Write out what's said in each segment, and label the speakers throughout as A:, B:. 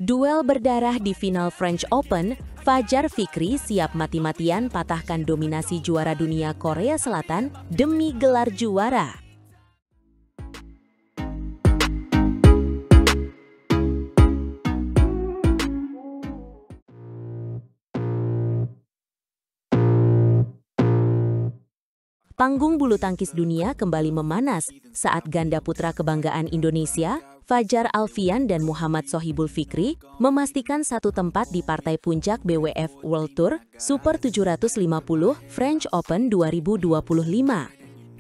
A: Duel berdarah di final French Open, Fajar Fikri siap mati-matian patahkan dominasi juara dunia Korea Selatan demi gelar juara. Panggung bulu tangkis dunia kembali memanas saat ganda putra kebanggaan Indonesia, Fajar Alfian dan Muhammad Sohibul Fikri, memastikan satu tempat di partai puncak BWF World Tour Super 750 French Open 2025.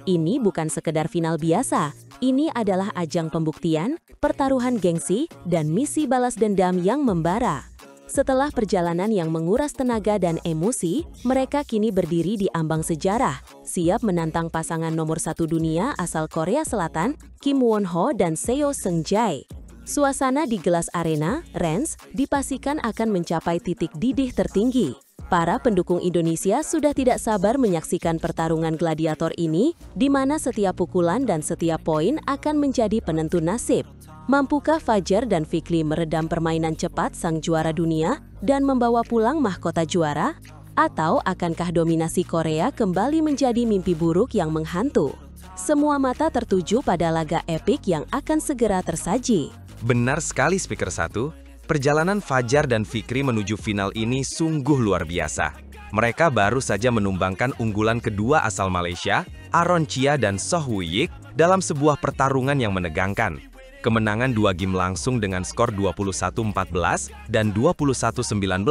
A: Ini bukan sekedar final biasa, ini adalah ajang pembuktian, pertaruhan gengsi, dan misi balas dendam yang membara. Setelah perjalanan yang menguras tenaga dan emosi, mereka kini berdiri di ambang sejarah, siap menantang pasangan nomor 1 dunia asal Korea Selatan, Kim Won-ho dan Seo Seung-jae. Suasana di Gelas Arena, Rennes, dipastikan akan mencapai titik didih tertinggi. Para pendukung Indonesia sudah tidak sabar menyaksikan pertarungan gladiator ini, di mana setiap pukulan dan setiap poin akan menjadi penentu nasib. Mampukah Fajar dan Fikri meredam permainan cepat sang juara dunia dan membawa pulang mahkota juara? Atau akankah dominasi Korea kembali menjadi mimpi buruk yang menghantu? Semua mata tertuju pada laga epik yang akan segera tersaji.
B: Benar sekali Speaker 1, perjalanan Fajar dan Fikri menuju final ini sungguh luar biasa. Mereka baru saja menumbangkan unggulan kedua asal Malaysia, Aaron Chia dan Soh Woo-yik, dalam sebuah pertarungan yang menegangkan. Kemenangan 2 game langsung dengan skor 21-14 dan 21-19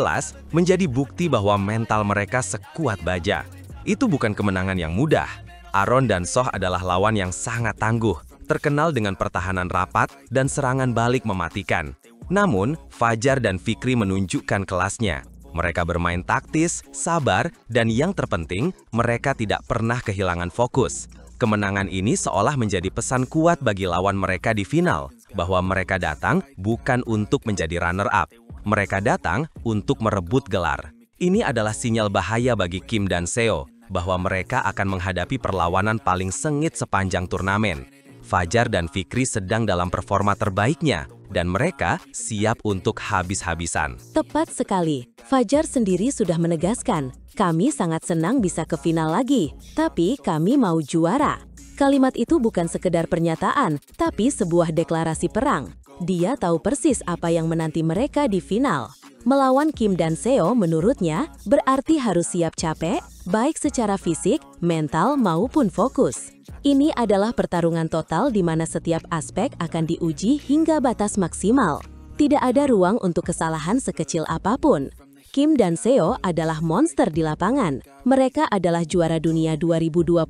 B: menjadi bukti bahwa mental mereka sekuat baja. Itu bukan kemenangan yang mudah. Aaron dan Soh adalah lawan yang sangat tangguh, terkenal dengan pertahanan rapat dan serangan balik mematikan. Namun, Fajar dan Fikri menunjukkan kelasnya. Mereka bermain taktis, sabar, dan yang terpenting, mereka tidak pernah kehilangan fokus. Kemenangan ini seolah menjadi pesan kuat bagi lawan mereka di final, bahwa mereka datang bukan untuk menjadi runner-up. Mereka datang untuk merebut gelar. Ini adalah sinyal bahaya bagi Kim dan Seo, bahwa mereka akan menghadapi perlawanan paling sengit sepanjang turnamen. Fajar dan Fikri sedang dalam performa terbaiknya, dan mereka siap untuk habis-habisan.
A: Tepat sekali, Fajar sendiri sudah menegaskan, kami sangat senang bisa ke final lagi, tapi kami mau juara. Kalimat itu bukan sekedar pernyataan, tapi sebuah deklarasi perang. Dia tahu persis apa yang menanti mereka di final. Melawan Kim dan Seo menurutnya berarti harus siap capek, baik secara fisik, mental maupun fokus. Ini adalah pertarungan total di mana setiap aspek akan diuji hingga batas maksimal. Tidak ada ruang untuk kesalahan sekecil apapun. Kim dan Seo adalah monster di lapangan. Mereka adalah juara dunia 2025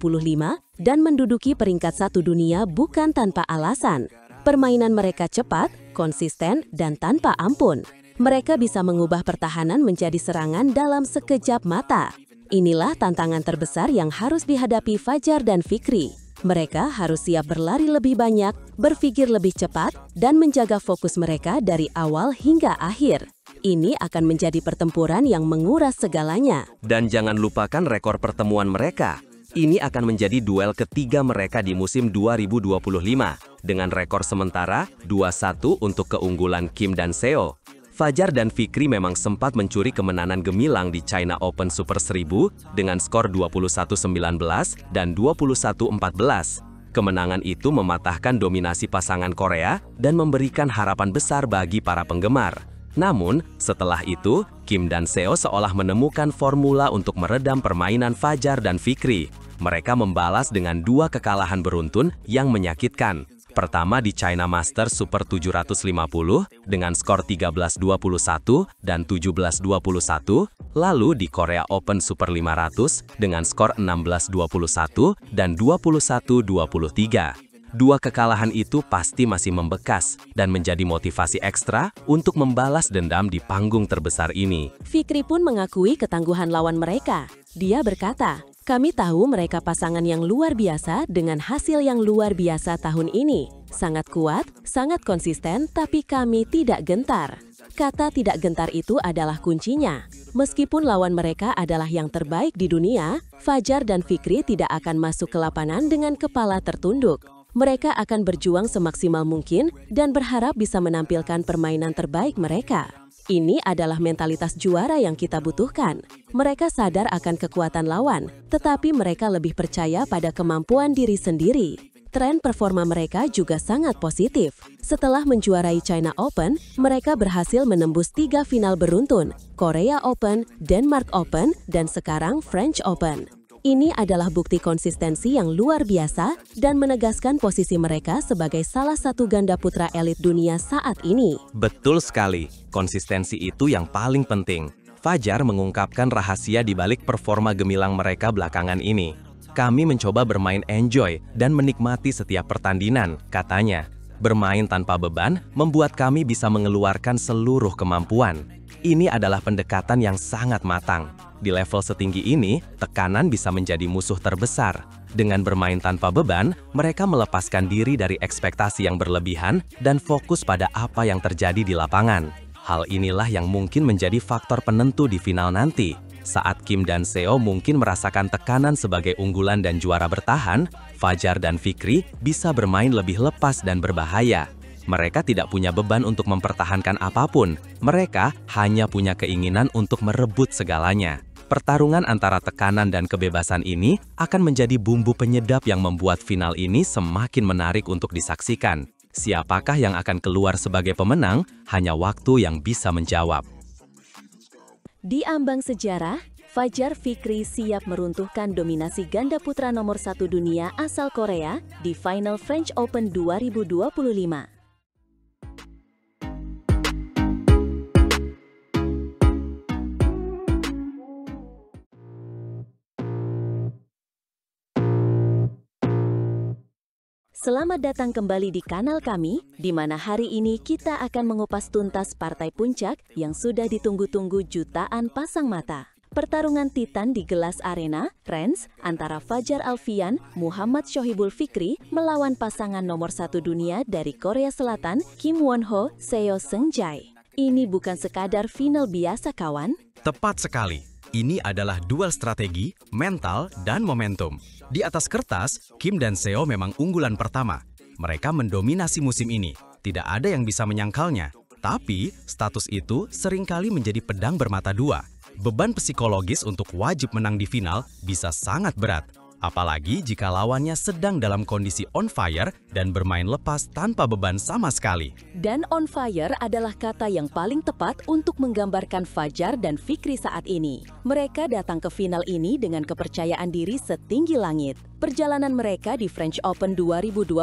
A: dan menduduki peringkat 1 dunia bukan tanpa alasan. Permainan mereka cepat, konsisten, dan tanpa ampun. Mereka bisa mengubah pertahanan menjadi serangan dalam sekejap mata. Inilah tantangan terbesar yang harus dihadapi Fajar dan Fikri. Mereka harus siap berlari lebih banyak, berpikir lebih cepat, dan menjaga fokus mereka dari awal hingga akhir. Ini akan menjadi pertempuran yang menguras segalanya.
B: Dan jangan lupakan rekor pertemuan mereka. Ini akan menjadi duel ketiga mereka di musim 2025, dengan rekor sementara 2-1 untuk keunggulan Kim dan Seo. Fajar dan Fikri memang sempat mencuri kemenangan gemilang di China Open Super 1000 dengan skor 21-19 dan 21-14. Kemenangan itu mematahkan dominasi pasangan Korea dan memberikan harapan besar bagi para penggemar. Namun, setelah itu, Kim dan Seo seolah menemukan formula untuk meredam permainan Fajar dan Fikri. Mereka membalas dengan 2 kekalahan beruntun yang menyakitkan. Pertama di China Masters Super 750 dengan skor 13-21 dan 17-21, lalu di Korea Open Super 500 dengan skor 16-21 dan 21-23. 2 kekalahan itu pasti masih membekas dan menjadi motivasi ekstra untuk membalas dendam di panggung terbesar ini.
A: Fikri pun mengakui ketangguhan lawan mereka. Dia berkata, kami tahu mereka pasangan yang luar biasa dengan hasil yang luar biasa tahun ini. Sangat kuat, sangat konsisten, tapi kami tidak gentar. Kata tidak gentar itu adalah kuncinya. Meskipun lawan mereka adalah yang terbaik di dunia, Fajar dan Fikri tidak akan masuk ke lapangan dengan kepala tertunduk. Mereka akan berjuang semaksimal mungkin dan berharap bisa menampilkan permainan terbaik mereka. Ini adalah mentalitas juara yang kita butuhkan. Mereka sadar akan kekuatan lawan, tetapi mereka lebih percaya pada kemampuan diri sendiri. Tren performa mereka juga sangat positif. Setelah menjuarai China Open, mereka berhasil menembus 3 final beruntun, Korea Open, Denmark Open, dan sekarang French Open. Ini adalah bukti konsistensi yang luar biasa dan menegaskan posisi mereka sebagai salah satu ganda putra elit dunia saat ini.
B: Betul sekali, konsistensi itu yang paling penting. Fajar mengungkapkan rahasia di balik performa gemilang mereka belakangan ini. Kami mencoba bermain enjoy dan menikmati setiap pertandingan, katanya. Bermain tanpa beban membuat kami bisa mengeluarkan seluruh kemampuan. Ini adalah pendekatan yang sangat matang. Di level setinggi ini, tekanan bisa menjadi musuh terbesar. Dengan bermain tanpa beban, mereka melepaskan diri dari ekspektasi yang berlebihan dan fokus pada apa yang terjadi di lapangan. Hal inilah yang mungkin menjadi faktor penentu di final nanti. Saat Kim dan Seo mungkin merasakan tekanan sebagai unggulan dan juara bertahan, Fajar dan Fikri bisa bermain lebih lepas dan berbahaya. Mereka tidak punya beban untuk mempertahankan apapun. Mereka hanya punya keinginan untuk merebut segalanya. Pertarungan antara tekanan dan kebebasan ini akan menjadi bumbu penyedap yang membuat final ini semakin menarik untuk disaksikan. Siapakah yang akan keluar sebagai pemenang? Hanya waktu yang bisa menjawab.
A: Di ambang sejarah, Fajar Fikri siap meruntuhkan dominasi ganda putra nomor 1 dunia asal Korea di final French Open 2025. Selamat datang kembali di kanal kami, di mana hari ini kita akan mengupas tuntas partai puncak yang sudah ditunggu-tunggu jutaan pasang mata. Pertarungan titan di Gelas Arena, Rens, antara Fajar Alfian, Muhammad Sohibul Fikri melawan pasangan nomor 1 dunia dari Korea Selatan, Kim Won-ho, Seo Seung-jae. Ini bukan sekadar final biasa, kawan.
B: Tepat sekali. Ini adalah duel strategi, mental, dan momentum. Di atas kertas, Kim dan Seo memang unggulan pertama. Mereka mendominasi musim ini. Tidak ada yang bisa menyangkalnya. Tapi, status itu seringkali menjadi pedang bermata dua. Beban psikologis untuk wajib menang di final bisa sangat berat. Apalagi jika lawannya sedang dalam kondisi on fire dan bermain lepas tanpa beban sama sekali.
A: Dan on fire adalah kata yang paling tepat untuk menggambarkan Fajar dan Fikri saat ini. Mereka datang ke final ini dengan kepercayaan diri setinggi langit. Perjalanan mereka di French Open 2025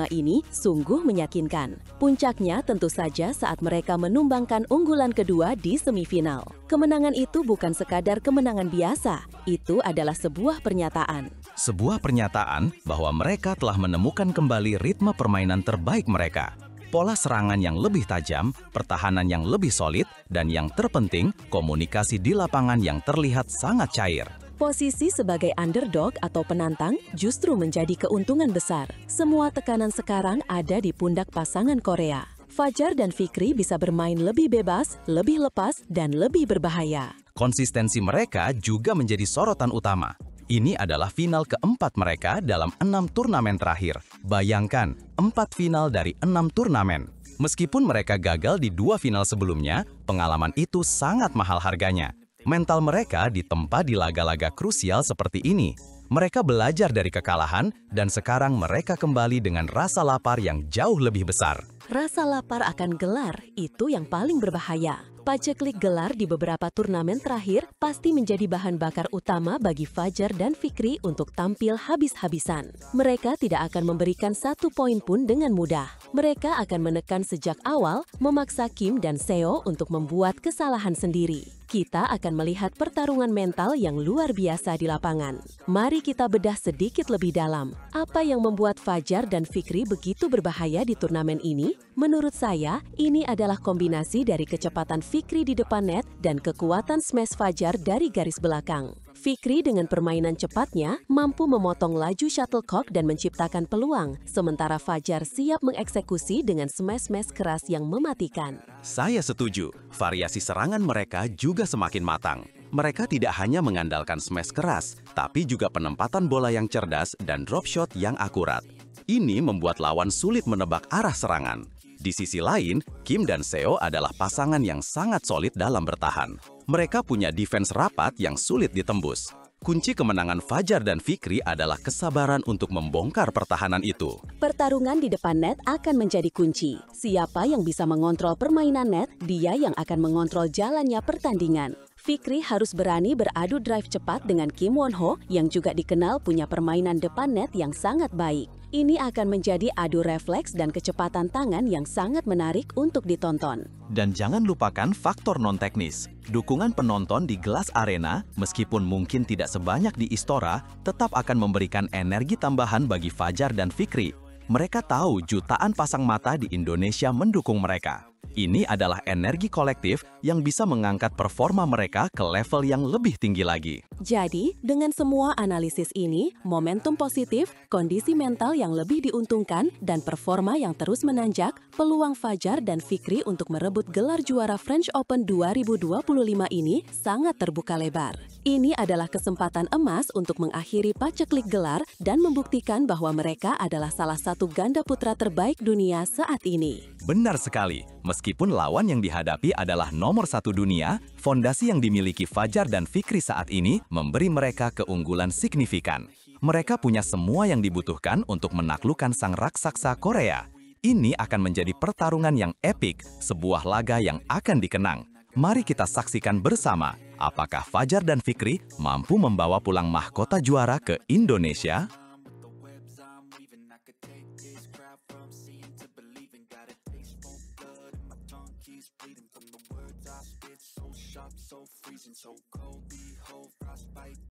A: ini sungguh meyakinkan. Puncaknya tentu saja saat mereka menumbangkan unggulan kedua di semifinal. Kemenangan itu bukan sekadar kemenangan biasa, itu adalah sebuah pernyataan.
B: Sebuah pernyataan bahwa mereka telah menemukan kembali ritme permainan terbaik mereka. Pola serangan yang lebih tajam, pertahanan yang lebih solid, dan yang terpenting, komunikasi di lapangan yang terlihat sangat cair.
A: Posisi sebagai underdog atau penantang justru menjadi keuntungan besar. Semua tekanan sekarang ada di pundak pasangan Korea. Fajar dan Fikri bisa bermain lebih bebas, lebih lepas, dan lebih berbahaya.
B: Konsistensi mereka juga menjadi sorotan utama. Ini adalah final keempat mereka dalam 6 turnamen terakhir. Bayangkan, 4 final dari 6 turnamen. Meskipun mereka gagal di 2 final sebelumnya, pengalaman itu sangat mahal harganya. Mental mereka ditempa di laga-laga krusial seperti ini. Mereka belajar dari kekalahan, dan sekarang mereka kembali dengan rasa lapar yang jauh lebih besar.
A: Rasa lapar akan gelar, itu yang paling berbahaya. Paceklik gelar di beberapa turnamen terakhir pasti menjadi bahan bakar utama bagi Fajar dan Fikri untuk tampil habis-habisan. Mereka tidak akan memberikan 1 poin pun dengan mudah. Mereka akan menekan sejak awal, memaksa Kim dan Seo untuk membuat kesalahan sendiri. Kita akan melihat pertarungan mental yang luar biasa di lapangan. Mari kita bedah sedikit lebih dalam. Apa yang membuat Fajar dan Fikri begitu berbahaya di turnamen ini? Menurut saya, ini adalah kombinasi dari kecepatan Fikri di depan net dan kekuatan smash Fajar dari garis belakang. Fikri dengan permainan cepatnya mampu memotong laju shuttlecock dan menciptakan peluang, sementara Fajar siap mengeksekusi dengan smash-smash keras yang mematikan.
B: Saya setuju, variasi serangan mereka juga semakin matang. Mereka tidak hanya mengandalkan smash keras, tapi juga penempatan bola yang cerdas dan drop shot yang akurat.
C: Ini membuat lawan sulit menebak arah serangan. Di sisi lain, Kim dan Seo adalah pasangan yang sangat solid dalam bertahan. Mereka punya defense rapat yang sulit ditembus. Kunci kemenangan Fajar dan Fikri adalah kesabaran untuk membongkar pertahanan itu.
D: Pertarungan di depan net akan menjadi kunci. Siapa yang bisa mengontrol permainan net, dia yang akan mengontrol jalannya pertandingan. Fikri harus berani beradu drive cepat dengan Kim Won Ho yang juga dikenal punya permainan depan net yang sangat baik. Ini akan menjadi adu refleks dan kecepatan tangan yang sangat menarik untuk ditonton.
C: Dan jangan lupakan faktor non-teknis. Dukungan penonton di Glass Arena, meskipun mungkin tidak sebanyak di Istora, tetap akan memberikan energi tambahan bagi Fajar dan Fikri. Mereka tahu jutaan pasang mata di Indonesia mendukung mereka. Ini adalah energi kolektif yang bisa mengangkat performa mereka ke level yang lebih tinggi lagi.
D: Jadi, dengan semua analisis ini, momentum positif, kondisi mental yang lebih diuntungkan, dan performa yang terus menanjak, peluang Fajar dan Fikri untuk merebut gelar juara French Open 2025 ini sangat terbuka lebar. Ini adalah kesempatan emas untuk mengakhiri paceklik gelar dan membuktikan bahwa mereka adalah salah satu ganda putra terbaik dunia saat ini.
C: Benar sekali. Meskipun lawan yang dihadapi adalah nomor 1 dunia, fondasi yang dimiliki Fajar dan Fikri saat ini memberi mereka keunggulan signifikan. Mereka punya semua yang dibutuhkan untuk menaklukkan sang raksasa Korea. Ini akan menjadi pertarungan yang epik, sebuah laga yang akan dikenang. Mari kita saksikan bersama, apakah Fajar dan Fikri mampu membawa pulang mahkota juara ke Indonesia?